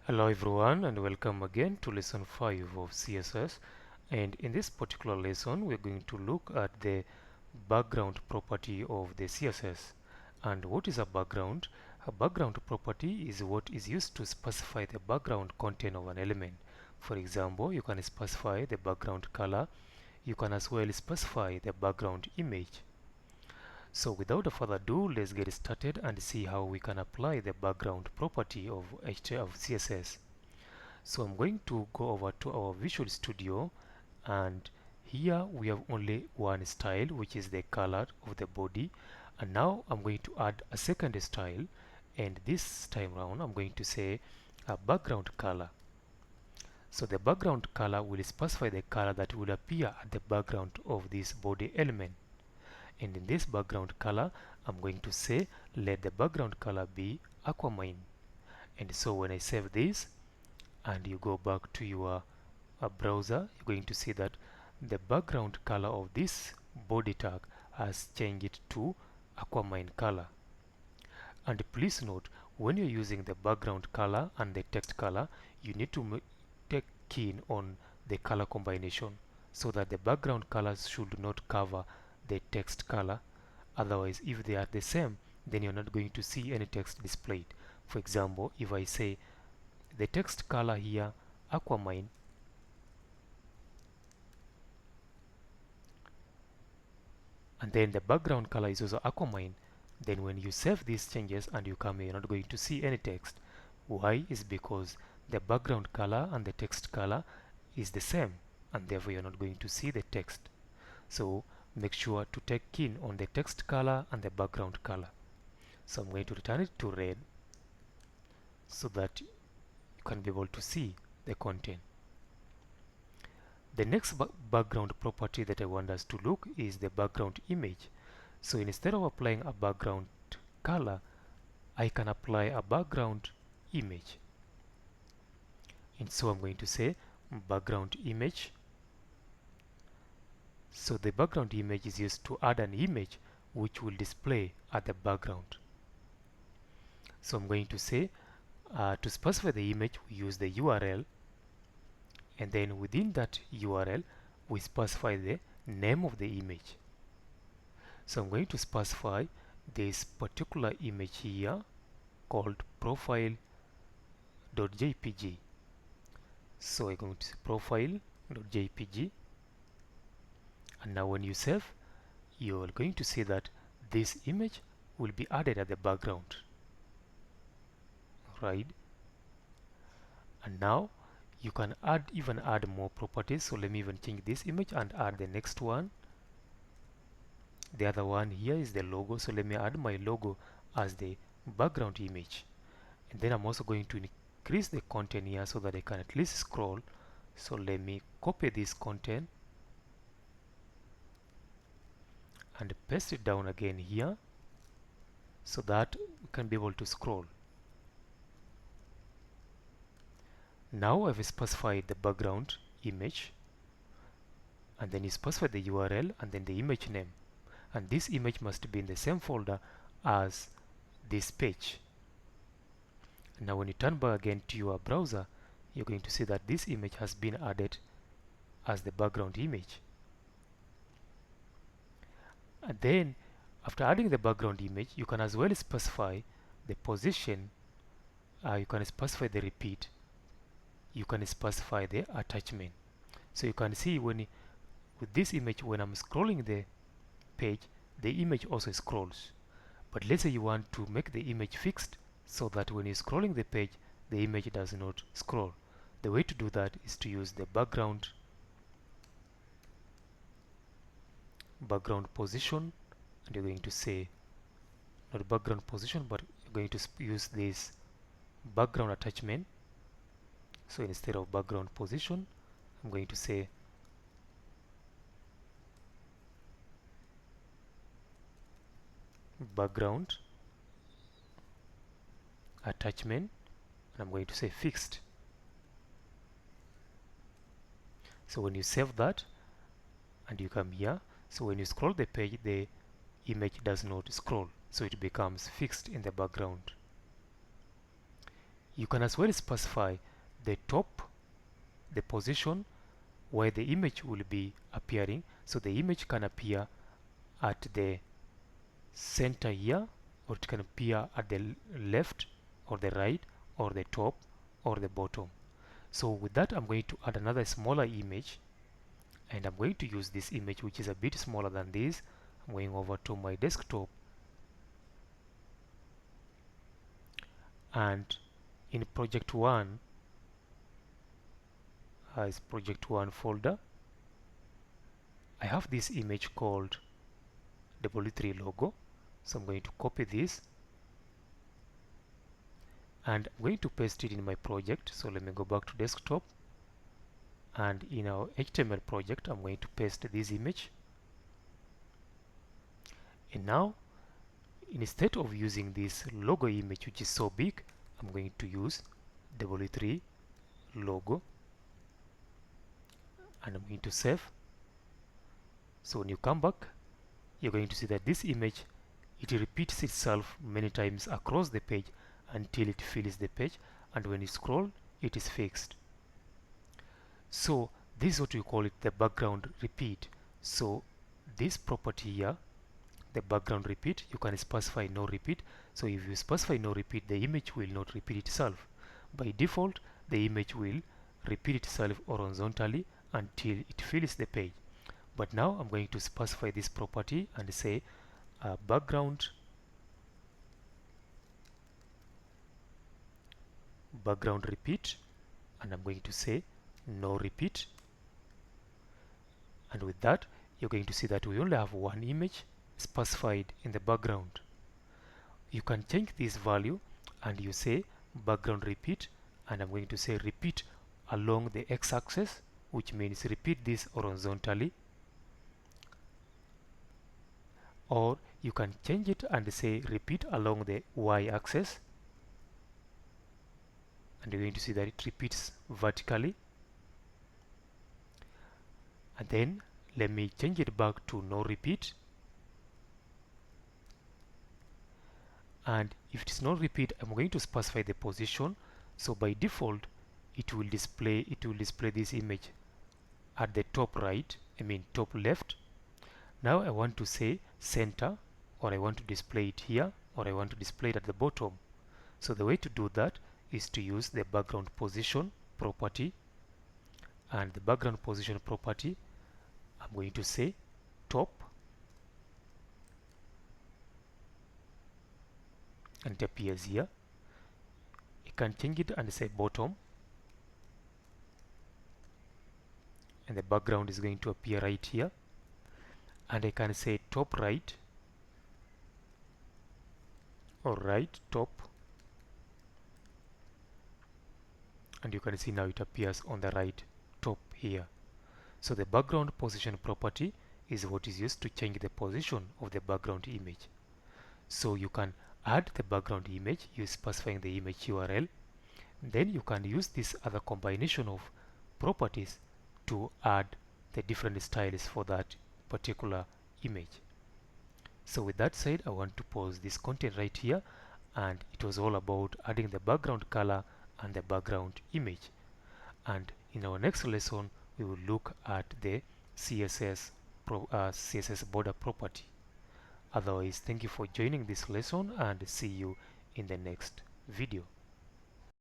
Hello everyone and welcome again to lesson 5 of CSS, and in this particular lesson we're going to look at the background property of the CSS. And what is a background? A background property is what is used to specify the background content of an element. For example, you can specify the background color. You can as well specify the background image. So without further ado, let's get started and see how we can apply the background property of CSS. So I'm going to go over to our Visual Studio, and here we have only one style, which is the color of the body. And now I'm going to add a second style, and this time around I'm going to say a background color. So the background color will specify the color that will appear at the background of this body element. And in this background color, I'm going to say let the background color be aquamarine. And so when I save this and you go back to your browser, you're going to see that the background color of this body tag has changed to aquamarine color. And please note, when you're using the background color and the text color, you need to take keen on the color combination so that the background colors should not cover the text color. Otherwise, if they are the same, then you're not going to see any text displayed. For example, if I say the text color here aquamarine, and then the background color is also aquamarine, then when you save these changes and you come here, you're not going to see any text. Why? Is because the background color and the text color is the same, and therefore you're not going to see the text. So make sure to take keen on the text color and the background color. So I'm going to return it to red so that you can be able to see the content. The next background property that I want us to look is the background image. So instead of applying a background color, I can apply a background image. And so I'm going to say background image. So the background image is used to add an image which will display at the background. So I'm going to say to specify the image, we use the URL, and then within that URL we specify the name of the image. So I'm going to specify this particular image here called profile.jpg. So I'm going to say profile.jpg, and now when you save, you're going to see that this image will be added at the background, right? And now you can even add more properties. So let me even change this image and add the next one. The other one here is the logo, so let me add my logo as the background image. And then I'm also going to increase the content here so that I can at least scroll. So let me copy this content and paste it down again here so that we can be able to scroll. Now I've specified the background image, and then you specify the URL and then the image name, and this image must be in the same folder as this page. Now when you turn back again to your browser, you're going to see that this image has been added as the background image. And then after adding the background image, you can as well specify the position, you can specify the repeat, you can specify the attachment. So you can see with this image, when I'm scrolling the page, the image also scrolls. But let's say you want to make the image fixed so that when you're scrolling the page, the image does not scroll. The way to do that is to use the background position, and you're going to say not background position, but you're going to use this background attachment. So instead of background position, I'm going to say background attachment, and I'm going to say fixed. So when you save that and you come here, so when you scroll the page, the image does not scroll, so it becomes fixed in the background. You can as well specify the top, the position where the image will be appearing. So the image can appear at the center here, or it can appear at the left or the right or the top or the bottom. So with that, I'm going to add another smaller image, and I'm going to use this image which is a bit smaller than this. I'm going over to my desktop, and in project 1 as project 1 folder, I have this image called W3 logo. So I'm going to copy this and I'm going to paste it in my project. So let me go back to desktop, and in our HTML project I'm going to paste this image. And now, instead of using this logo image which is so big, I'm going to use W3 logo, and I'm going to save. So when you come back, you're going to see that this image, it repeats itself many times across the page until it fills the page, and when you scroll, it is fixed. So this is what we call it, the background repeat. So this property here, the background repeat, you can specify no repeat. So if you specify no repeat, the image will not repeat itself. By default, the image will repeat itself horizontally until it fills the page. But now I'm going to specify this property and say background repeat, and I'm going to say no repeat. And with that, you're going to see that we only have one image specified in the background. You can change this value and you say background repeat, and I'm going to say repeat along the x-axis, which means repeat this horizontally. Or you can change it and say repeat along the y-axis, and you're going to see that it repeats vertically. And then let me change it back to no repeat, and if it is no repeat, I'm going to specify the position. So by default, it will display this image at the top right, top left. Now I want to say center, or I want to display it here, or I want to display it at the bottom. So the way to do that is to use the background position property, and the background position property, I'm going to say top, and it appears here. You can change it and say bottom, and the background is going to appear right here. And I can say top right, or right top, and you can see now it appears on the right top here. So the background position property is what is used to change the position of the background image. So you can add the background image, you specifying the image URL. Then you can use this other combination of properties to add the different styles for that particular image. So with that said, I want to pause this content right here, and it was all about adding the background color and the background image. And in our next lesson, we will look at the CSS border property. Otherwise, thank you for joining this lesson, and see you in the next video.